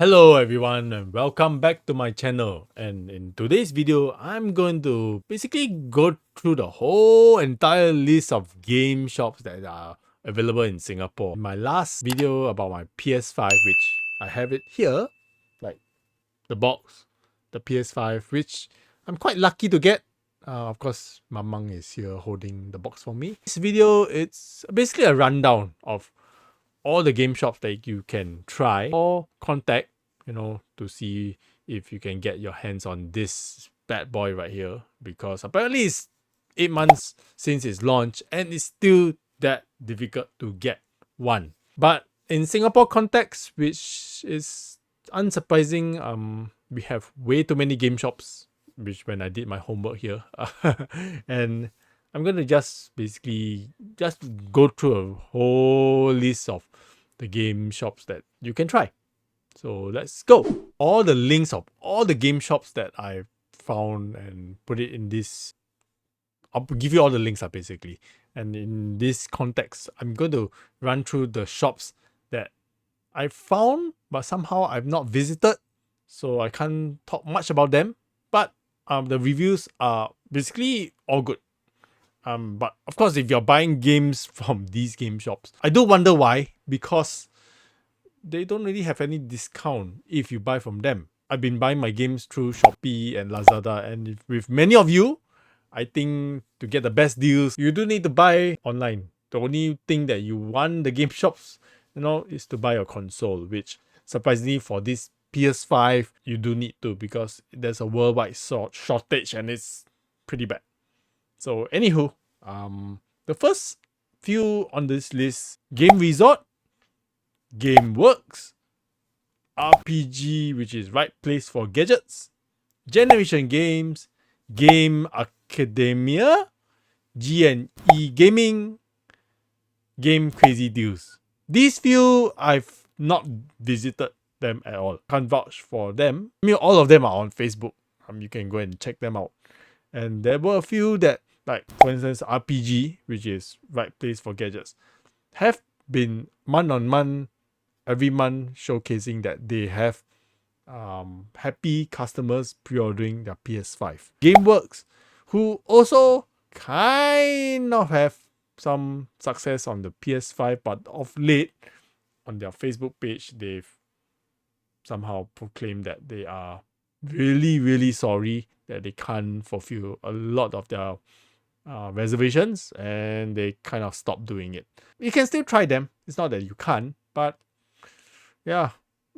Hello everyone and welcome back to my channel, and in today's video I'm going to basically go through the whole entire list of game shops that are available in Singapore. In my last video about my PS5, which I have it here, like the box, the PS5, which I'm quite lucky to get. Of course, Mamang is here holding the box for me. This video, it's basically a rundown of all the game shops that you can try or contact, to see if you can get your hands on this bad boy right here, because apparently it's 8 months since its launch and it's still that difficult to get one. But in Singapore context, which is unsurprising, we have way too many game shops, which when I did my homework here and I'm gonna just basically just go through a whole list of the game shops that you can try. So let's go. All the links of all the game shops that I found and put it in this. I'll give you all the links basically. And in this context, I'm going to run through the shops that I found, but somehow I've not visited. So I can't talk much about them. But the reviews are basically all good. But of course, if you're buying games from these game shops, I do wonder why, because they don't really have any discount if you buy from them. I've been buying my games through Shopee and Lazada, and with many of you, I think to get the best deals, you do need to buy online. The only thing that you want the game shops, is to buy a console, which surprisingly for this PS5, you do need to, because there's a worldwide shortage and it's pretty bad. So anywho, the first few on this list: Game Resort, GameWorks, RPG, which is Right Place for Gadgets, Generation Games, GamesAcademia, G&E Gaming, Game Crazy Deals. These few I've not visited them at all. Can't vouch for them. I mean, all of them are on Facebook. You can go and check them out. And there were a few that, like for instance, RPG, which is Right Place for Gadgets, have been month on month, every month showcasing that they have happy customers pre-ordering their PS5. GameWorks, who also kind of have some success on the PS5, but of late on their Facebook page, they've somehow proclaimed that they are really sorry that they can't fulfill a lot of their reservations, and they kind of stopped doing it. You can still try them. It's not that you can't, but yeah,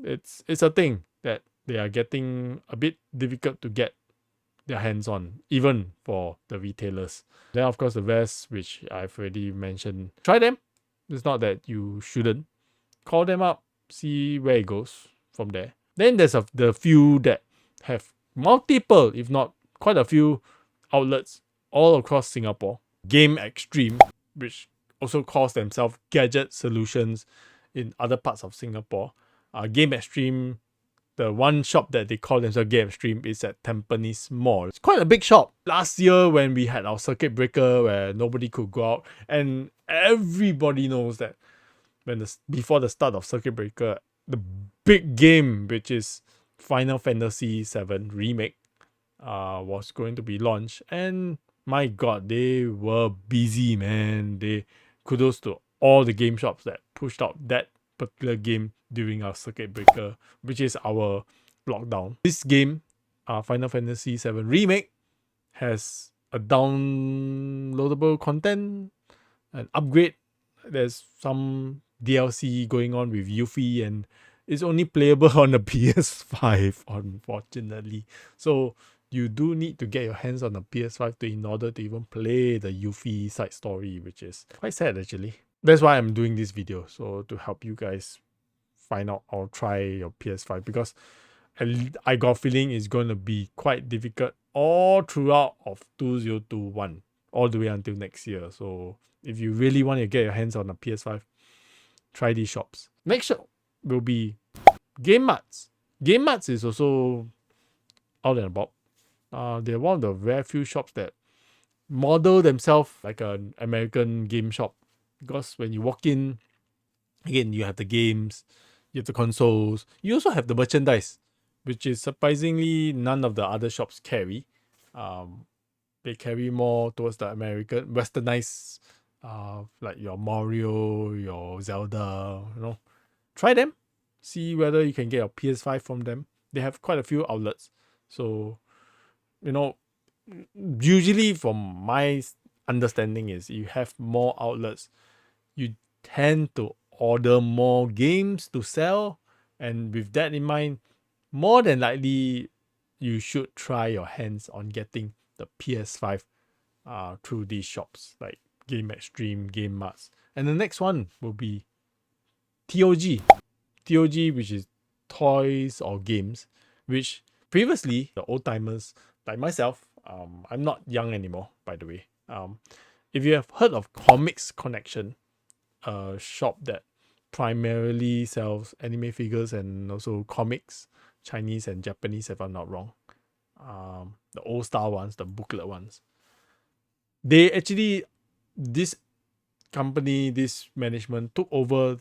it's a thing that they are getting a bit difficult to get their hands on, even for the retailers. Then of course the rest, which I've already mentioned, try them. It's not that you shouldn't. Call them up, see where it goes from there. Then there's the few that have multiple, if not quite a few outlets all across Singapore. Game Extreme, which also calls themselves Gadget Solutions in other parts of Singapore. Game Extreme, the one shop that they call themselves Game Extreme, is at Tampines Mall. It's quite a big shop. Last year when we had our circuit breaker where nobody could go out, and everybody knows that before the start of circuit breaker, the big game, which is Final Fantasy VII Remake, was going to be launched, and my god, they were busy, man. Kudos to all the game shops that pushed out that particular game during our circuit breaker, which is our lockdown. This game, Final Fantasy VII Remake, has a downloadable content, an upgrade. There's some DLC going on with Yuffie, and it's only playable on the PS5, unfortunately. So you do need to get your hands on the PS5 in order to even play the Yuffie side story, which is quite sad actually. That's why I'm doing this video, so to help you guys find out or try your PS5, because I got a feeling it's going to be quite difficult all throughout of 2021, all the way until next year. So if you really want to get your hands on a PS5, try these shops. Next shop will be GameMartz. GameMartz is also out and about. They're one of the very few shops that model themselves like an American game shop, because when you walk in, again, you have the games, You have the consoles. You also have the merchandise, which is surprisingly none of the other shops carry. They carry more towards the American westernized, like your Mario, your Zelda. Try them. See whether you can get your PS5 from them. They have quite a few outlets. So, usually from my understanding is you have more outlets, you tend to order more games to sell. And with that in mind, more than likely, you should try your hands on getting the PS5 through these shops like GameXtreme, GameMartz. And the next one will be TOG. TOG, which is toys or games, which previously the old timers like myself, I'm not young anymore, by the way. If you have heard of Comics Connection, a shop that primarily sells anime figures and also comics, Chinese and Japanese, if I'm not wrong. The old style ones, the booklet ones. They actually, this company, this management took over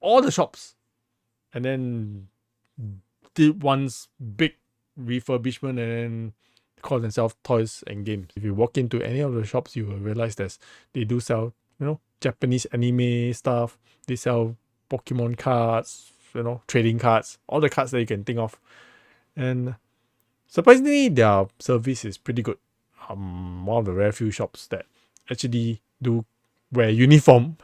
all the shops and then did one's big refurbishment and then call themselves Toys and Games. If you walk into any of the shops, you will realize that they do sell, Japanese anime stuff. They sell Pokemon cards, trading cards, all the cards that you can think of. And surprisingly, their service is pretty good. One of the rare few shops that actually do wear uniform,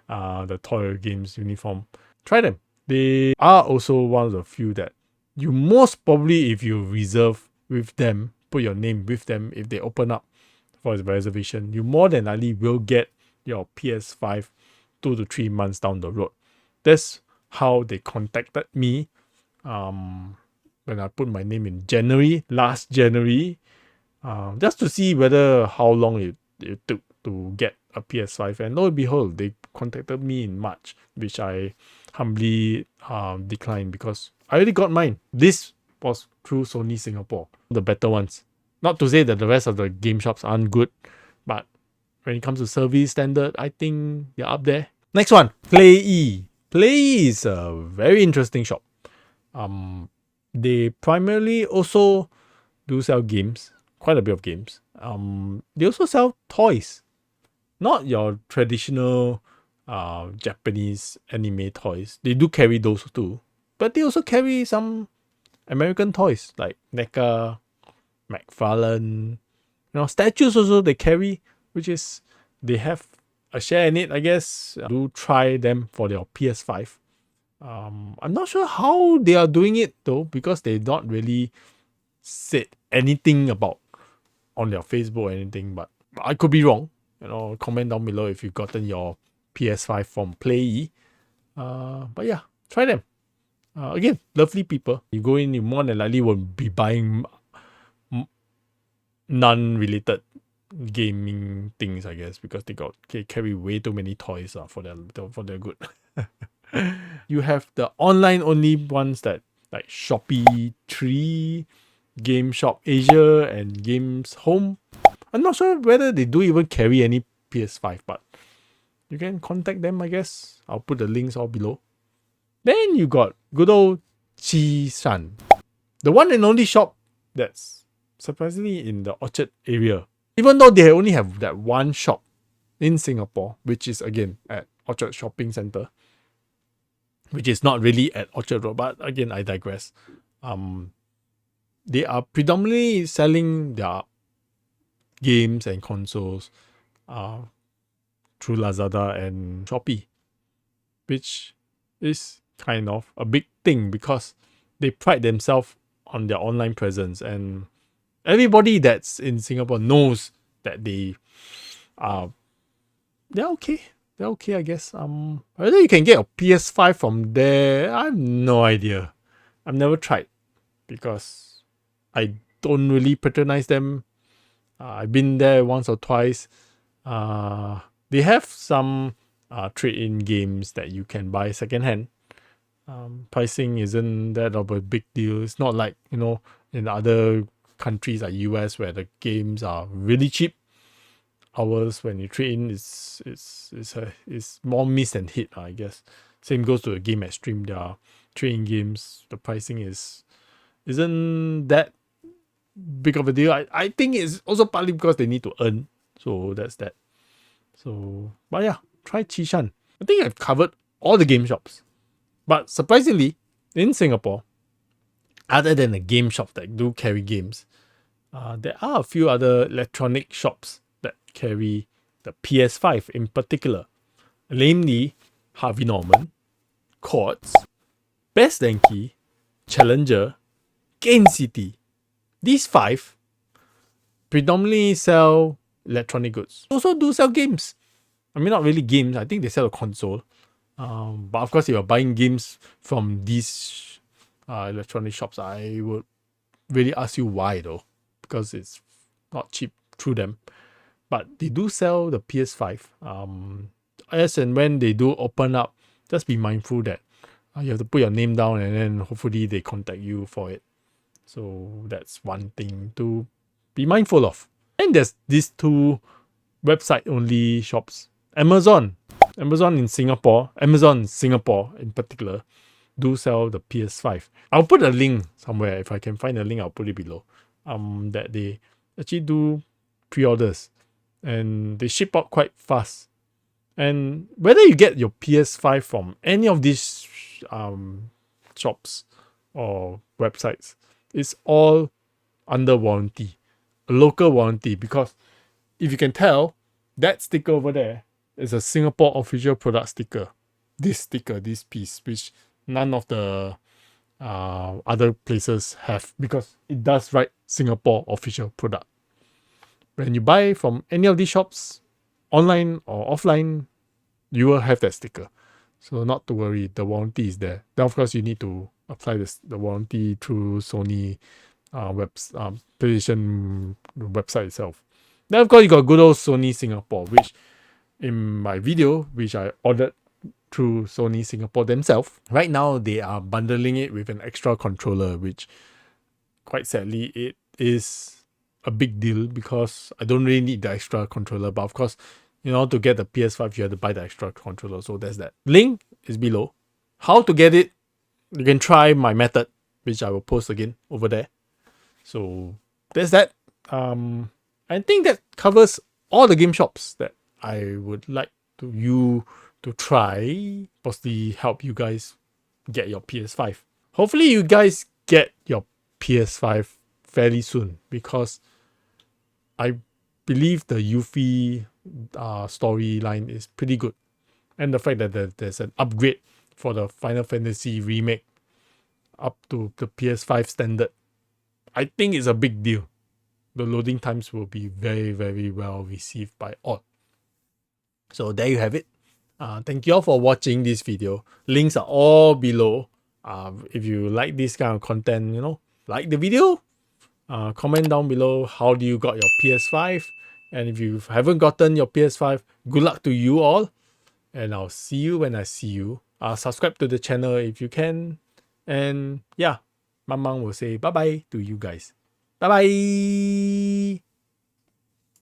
the Toy Games uniform. Try them. They are also one of the few that you most probably, if you reserve with them, put your name with them, if they open up for a reservation, you more than likely will get your PS5 2 to 3 months down the road. That's how they contacted me when I put my name in last January, just to see how long it took to get a PS5. And lo and behold, they contacted me in March, which I humbly declined because I already got mine. This was through Sony Singapore, the better ones. Not to say that the rest of the game shops aren't good, but when it comes to service standard, I think they're up there. Next one, Playee. Playee is a very interesting shop. They primarily also do sell games, quite a bit of games. They also sell toys, not your traditional Japanese anime toys. They do carry those too, but they also carry some American toys like NECA, McFarlane. Statues also they carry, which is they have a share in it, I guess. Do try them for your PS5. I'm not sure how they are doing it though, because they not really said anything about on their Facebook or anything, but I could be wrong. Comment down below if you've gotten your PS5 from Playee. But yeah, try them. Again, lovely people. You go in, you more than likely will be buying non-related gaming things, I guess, because they carry way too many toys for their good. You have the online only ones that like Shopitree, GamesHopAsia, and GamesHome. I'm not sure whether they do even carry any PS5, but you can contact them, I guess. I'll put the links all below. Then you got good old Chi-san, the one and only shop that's surprisingly in the Orchard area. Even though they only have that one shop in Singapore, which is again at Orchard Shopping Centre, which is not really at Orchard Road, but again, I digress. They are predominantly selling their games and consoles through Lazada and Shopee, which is kind of a big thing because they pride themselves on their online presence, and everybody that's in Singapore knows that they're okay. They're okay, I guess. Whether you can get a PS5 from there, I have no idea. I've never tried because I don't really patronize them. I've been there once or twice. They have some trade-in games that you can buy secondhand. Pricing isn't that of a big deal. It's not like, in other countries like US where the games are really cheap. Ours, when you trade in, is more miss and hit, I guess. Same goes to the game at stream. There are trading games. The pricing isn't that big of a deal. I think it's also partly because they need to earn. So that's that. So, but yeah, try Qishan. I think I've covered all the game shops. But surprisingly, in Singapore, other than the game shops that do carry games, there are a few other electronic shops that carry the PS5 in particular. Namely, Harvey Norman, Quartz, Best Denki, Challenger, Game City. These 5 predominantly sell electronic goods. Also do sell games. I mean, not really games. I think they sell a console. But of course, if you're buying games from these electronic shops, I would really ask you why though, because it's not cheap through them. But they do sell the PS5. As and when they do open up, just be mindful that you have to put your name down and then hopefully they contact you for it. So that's one thing to be mindful of. And there's these 2 website-only shops. Amazon in Singapore in particular, do sell the PS5. I'll put a link somewhere. If I can find a link, I'll put it below. That they actually do pre-orders and they ship out quite fast. And whether you get your PS5 from any of these shops or websites, it's all under warranty, a local warranty, because if you can tell, that sticker over there is a Singapore official product sticker. This sticker, this piece, which none of the other places have, because it does write Singapore official product. When you buy from any of these shops, online or offline, you will have that sticker. So not to worry, the warranty is there. Then of course you need to apply the warranty through Sony PlayStation website itself. Then of course you got good old Sony Singapore, which in my video, which I ordered through Sony Singapore themselves. Right now they are bundling it with an extra controller, which quite sadly it is a big deal because I don't really need the extra controller. But of course, in order to get the PS5, you have to buy the extra controller. So there's that. Link is below. How to get it? You can try my method, which I will post again over there. So there's that. I think that covers all the game shops that I would like you to try, possibly help you guys get your PS5. Hopefully you guys get your PS5 fairly soon, because I believe the Yuffie storyline is pretty good. And the fact that there's an upgrade for the Final Fantasy remake up to the PS5 standard, I think it's a big deal. The loading times will be very, very well received by all. So there you have it. Thank you all for watching this video. Links are all below. If you like this kind of content, like the video. Comment down below how do you got your PS5. And if you haven't gotten your PS5, good luck to you all. And I'll see you when I see you. Subscribe to the channel if you can. And yeah, Mamang will say bye-bye to you guys. Bye-bye!